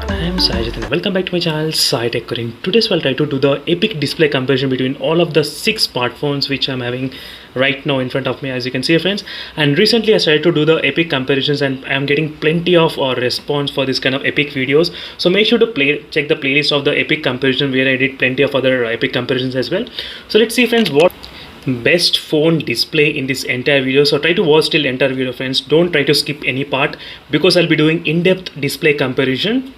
everyone, I am Sajid and welcome back to my channel Sai Tech Coding. Today we'll try to do the epic display comparison between all of the 6 smartphones which I'm having right now in front of me, as you can see friends. And recently I started to do the epic comparisons and I'm getting plenty of response for this kind of epic videos. So make sure to check the playlist of the epic comparison where I did plenty of other epic comparisons as well. So let's see friends what best phone display in this entire video. So try to watch till entire video friends, don't try to skip any part because I'll be doing in-depth display comparison.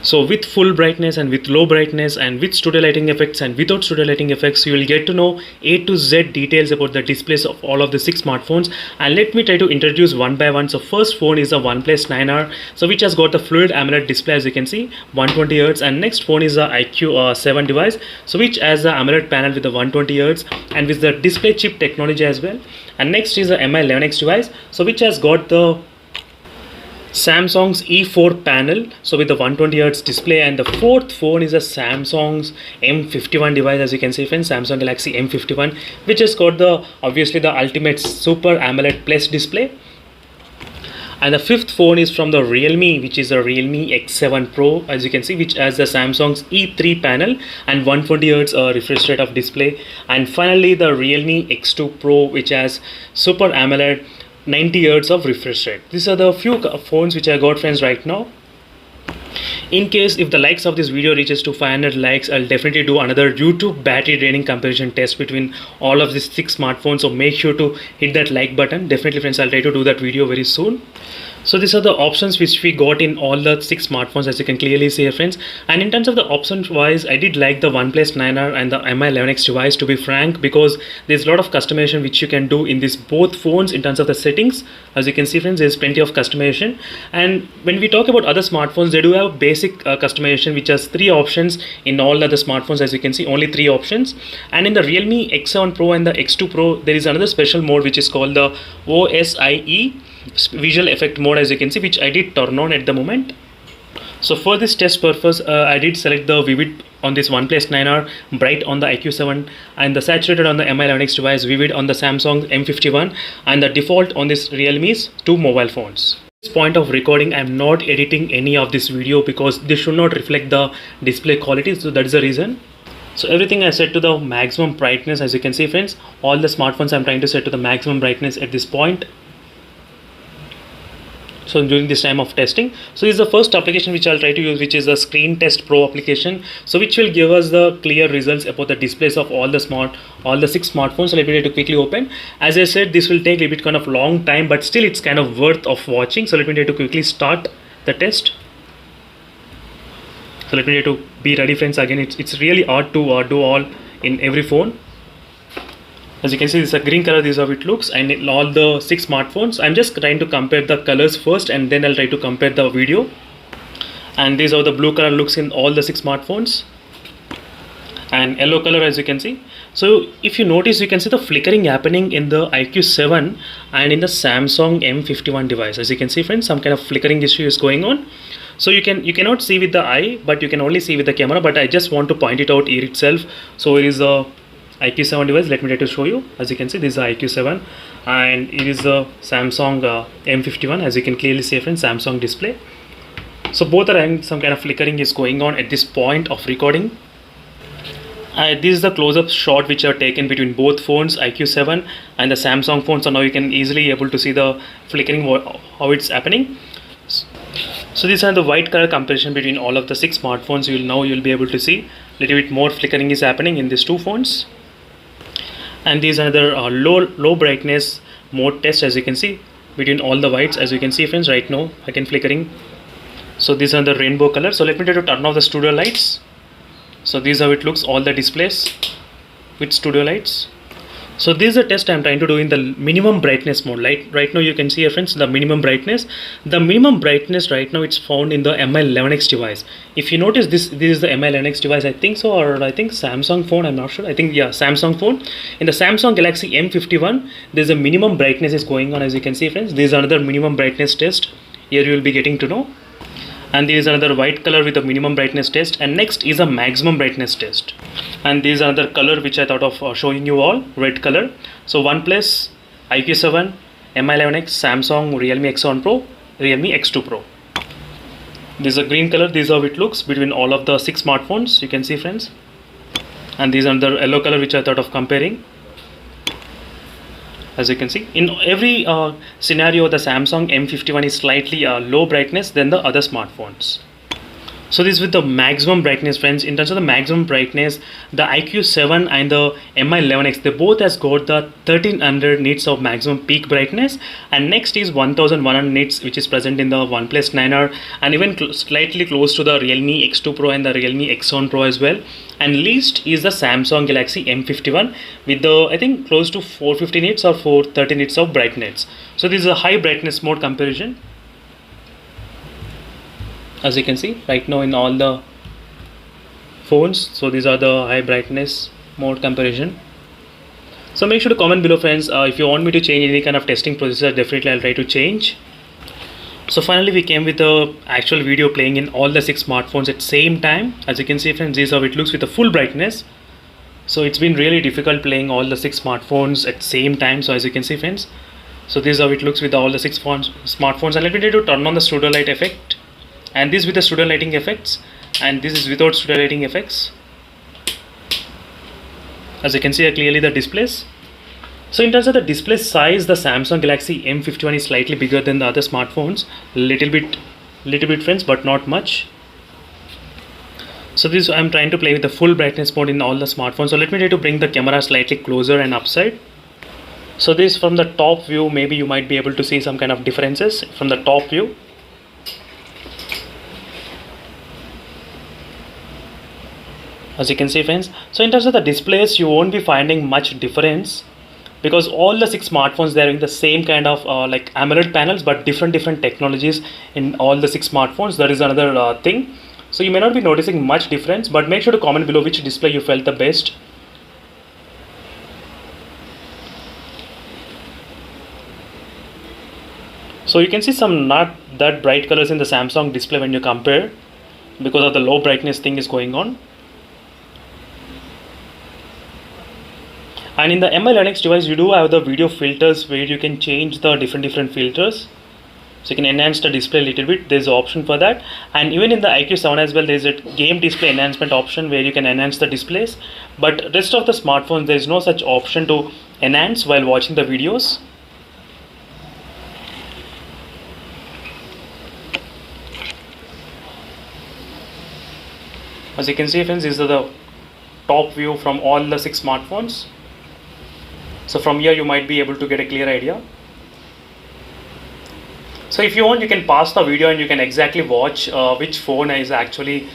So with full brightness and with low brightness and with studio lighting effects and without studio lighting effects, you will get to know A to Z details about the displays of all of the 6 smartphones. And let me try to introduce one by one. So first phone is the Oneplus 9R, so which has got the fluid AMOLED display, as you can see, 120Hz. And next phone is the iQOO 7 device, so which has the AMOLED panel with the 120Hz and with the display chip technology as well. And next is the Mi11X device, so which has got the Samsung's E4 panel, so with the 120Hz display. And the fourth phone is a Samsung's M51 device, as you can see friends, Samsung Galaxy M51, which has got the obviously the ultimate Super AMOLED Plus display. And the fifth phone is from the Realme, which is a Realme X7 Pro, as you can see, which has the Samsung's E3 panel and 120Hz refresh rate of display. And finally the Realme X2 Pro, which has Super AMOLED 90Hz of refresh rate. These are the few phones which I got friends right now. In case if the likes of this video reaches to 500 likes, I'll definitely do another YouTube battery draining comparison test between all of these 6 smartphones. So make sure to hit that like button. Definitely friends, I'll try to do that video very soon. So these are the options which we got in all the 6 smartphones, as you can clearly see here friends. And in terms of the options wise, I did like the Oneplus 9R and the Mi11X device, to be frank, because there's a lot of customization which you can do in these both phones in terms of the settings. As you can see friends, there's plenty of customization. And when we talk about other smartphones, they do have basic customization which has 3 options. In all other smartphones, as you can see, only 3 options. And in the Realme X7 Pro and the X2 Pro, there is another special mode which is called the OSIE visual effect mode, as you can see, which I did turn on at the moment. So for this test purpose, I did select the vivid on this Oneplus 9R, bright on the iQOO 7, and the saturated on the Mi11X device, vivid on the Samsung M51, and the default on this Realme's 2 mobile phones. At this point of recording, I am not editing any of this video because this should not reflect the display quality, so that is the reason. So everything I set to the maximum brightness, as you can see friends, all the smartphones I'm trying to set to the maximum brightness at this point. So during this time of testing, so this is the first application which I'll try to use, which is a Screen Test Pro application, so which will give us the clear results about the displays of all the 6 smartphones. So let me try to quickly open. As I said, this will take a bit kind of long time, but still it's kind of worth of watching. So let me try to quickly start the test. So let me try to be ready friends. Again, it's really hard to do all in every phone. As you can see, this is a green color, this is how it looks, and in all the 6 smartphones, I'm just trying to compare the colors first and then I'll try to compare the video. And this is how the blue color looks in all the 6 smartphones, and yellow color, as you can see. So if you notice, you can see the flickering happening in the iQOO 7 and in the Samsung M51 device. As you can see friends, some kind of flickering issue is going on. So you cannot see with the eye, but you can only see with the camera, but I just want to point it out here itself. So it is a iQOO 7 device. Let me try to show you. As you can see, this is the iQOO 7 and it is the Samsung M51, as you can clearly see friends, Samsung display. So both are having some kind of flickering is going on at this point of recording. This is the close-up shot which are taken between both phones, iQOO 7 and the Samsung phone. So now you can easily able to see the flickering, how it's happening. So these are the white color comparison between all of the 6 smartphones. You'll be able to see a little bit more flickering is happening in these 2 phones. And these are the low brightness mode test, as you can see, between all the whites. As you can see friends, right now again flickering. So these are the rainbow color. So let me try to turn off the studio lights. So this is how it looks, all the displays with studio lights. So this is a test I'm trying to do in the minimum brightness mode. Right now you can see here friends, the minimum brightness. The minimum brightness right now, it's found in the Mi11X device. If you notice, this is the Mi11X device, I think so, or I think Samsung phone, I'm not sure. I think, yeah, Samsung phone. In the Samsung Galaxy M51, there's a minimum brightness is going on, as you can see friends. This is another minimum brightness test. Here you will be getting to know. And there is another white color with a minimum brightness test, and next is a maximum brightness test. And there is another color which I thought of showing you all, red color. So Oneplus, iQOO 7, Mi11X, Samsung, Realme X7 Pro, Realme X2 Pro. This is a green color. This is how it looks between all of the 6 smartphones, you can see friends. And these are the yellow color which I thought of comparing. As you can see, in every scenario, the Samsung M51 is slightly low brightness than the other smartphones. So this is with the maximum brightness, friends. In terms of the maximum brightness, the iQOO 7 and the Mi11X, they both has got the 1300 nits of maximum peak brightness, and next is 1100 nits, which is present in the Oneplus 9R, and even slightly close to the Realme X2 Pro and the Realme X7 Pro as well. And least is the Samsung Galaxy M51 with the, I think, close to 450 nits or 430 nits of brightness. So this is a high brightness mode comparison. As you can see right now in all the phones, so these are the high brightness mode comparison. So make sure to comment below, friends. If you want me to change any kind of testing procedure, definitely I'll try to change. So finally we came with the actual video playing in all the 6 smartphones at same time. As you can see, friends, this is how it looks with the full brightness. So it's been really difficult playing all the 6 smartphones at same time. So as you can see, friends, so this is how it looks with all the 6 smartphones. And let me try to turn on the studio light effect, and this with the studio lighting effects, and this is without studio lighting effects. As you can see clearly the displays. So in terms of the display size, the Samsung Galaxy M51 is slightly bigger than the other smartphones, little bit friends, but not much. So this I'm trying to play with the full brightness mode in all the smartphones. So let me try to bring the camera slightly closer and upside. So this from the top view, maybe you might be able to see some kind of differences from the top view. As you can see, friends, so in terms of the displays, you won't be finding much difference, because all the 6 smartphones, they're having the same kind of like AMOLED panels, but different technologies in all the 6 smartphones. That is another thing. So you may not be noticing much difference, but make sure to comment below which display you felt the best. So you can see some not that bright colors in the Samsung display when you compare, because of the low brightness thing is going on. And in the Mi11X device, you do have the video filters where you can change the different filters. So you can enhance the display a little bit. There's an option for that. And even in the iQOO 7 as well, there's a game display enhancement option where you can enhance the displays. But rest of the smartphones, there's no such option to enhance while watching the videos. As you can see, friends, this is the top view from all the 6 smartphones. So from here you might be able to get a clear idea. So if you want, you can pause the video and you can exactly watch which phone is actually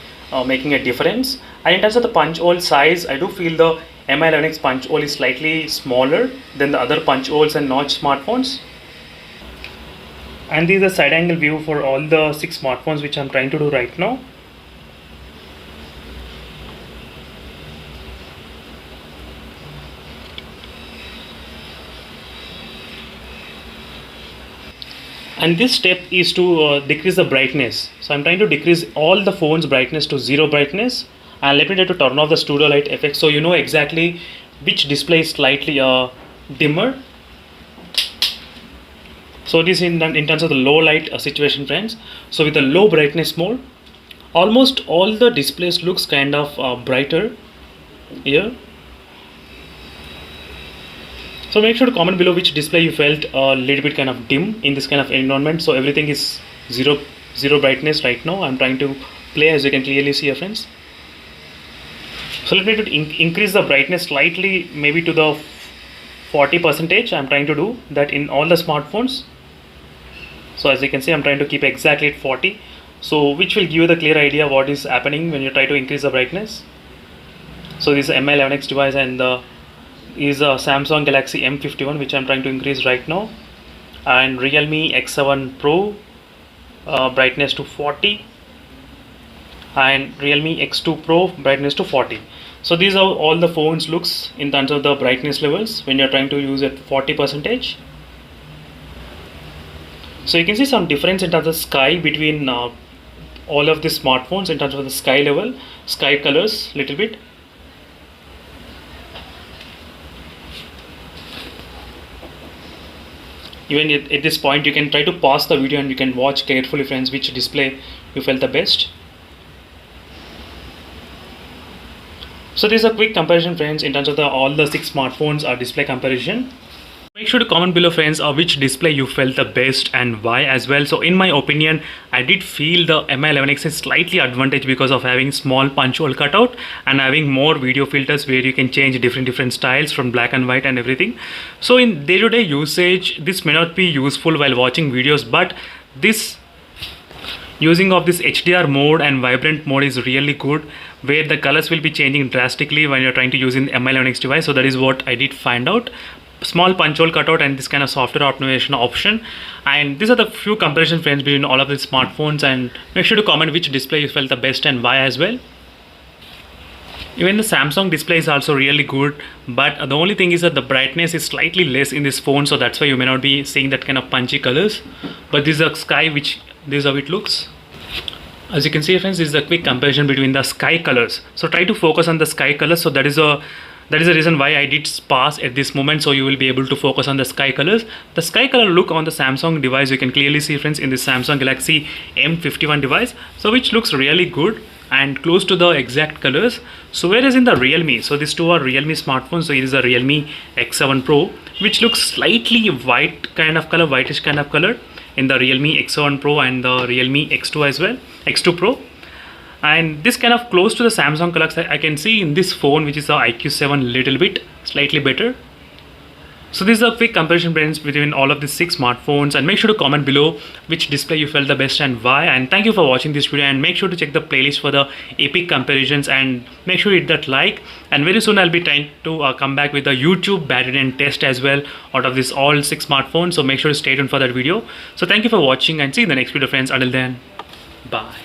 making a difference. And in terms of the punch hole size, I do feel the Mi11X punch hole is slightly smaller than the other punch holes and notch smartphones. And this is a side angle view for all the 6 smartphones, which I'm trying to do right now. And this step is to decrease the brightness. So I'm trying to decrease all the phone's brightness to 0 brightness, and let me try to turn off the studio light effect, so you know exactly which display is slightly dimmer. So this in terms of the low light situation, friends. So with the low brightness mode, almost all the displays looks kind of brighter here. So make sure to comment below which display you felt a little bit kind of dim in this kind of environment. So everything is zero brightness right now. I'm trying to play, as you can clearly see here, friends. So let me increase the brightness slightly, maybe to the 40%. I'm trying to do that in all the smartphones. So as you can see, I'm trying to keep exactly at 40. So which will give you the clear idea what is happening when you try to increase the brightness. So this is Mi11X device, and the is a Samsung Galaxy M51, which I'm trying to increase right now, and Realme X7 Pro brightness to 40, and Realme X2 Pro brightness to 40. So these are all the phones looks in terms of the brightness levels when you're trying to use at 40%. So you can see some difference in terms of sky between all of the smartphones in terms of the sky level, sky colors little bit. Even at this point, you can try to pause the video and you can watch carefully, friends, which display you felt the best? So this is a quick comparison, friends, in terms of all the 6 smartphones display comparison. Make sure to comment below, friends, which display you felt the best and why as well. So in my opinion, I did feel the Mi11X is slightly advantage because of having small punch hole cutout and having more video filters where you can change different styles from black and white and everything. So in day-to-day usage, this may not be useful while watching videos, but this using of this HDR mode and vibrant mode is really good, where the colors will be changing drastically when you're trying to use in Mi11X device. So that is what I did find out. Small punch hole cutout and this kind of software optimization option. And these are the few comparison, friends, between all of the smartphones, and make sure to comment which display you felt the best and why as well. Even the Samsung display is also really good, but the only thing is that the brightness is slightly less in this phone, so that's why you may not be seeing that kind of punchy colors. But this is a sky, which this is how it looks. As you can see, friends, this is a quick comparison between the sky colors. So try to focus on the sky colors. So that is the reason why I did sparse at this moment, so you will be able to focus on the sky colors. The sky color look on the Samsung device, you can clearly see, friends, in the Samsung Galaxy M51 device, so which looks really good and close to the exact colors. So whereas in the Realme, so these two are Realme smartphones. So it is a Realme X7 Pro, which looks slightly white kind of color, whitish kind of color in the Realme X7 Pro and the Realme X2 as well, X2 Pro. And this kind of close to the Samsung colors I can see in this phone, which is the iQOO little bit slightly better. So this is a quick comparison, friends, between all of these 6 smartphones, and make sure to comment below which display you felt the best and why. And thank you for watching this video, and make sure to check the playlist for the epic comparisons, and make sure you hit that like. And very soon I'll be trying to come back with a YouTube battery and test as well out of this all 6 smartphones, so make sure to stay tuned for that video. So thank you for watching, and see you in the next video, friends. Until then, bye.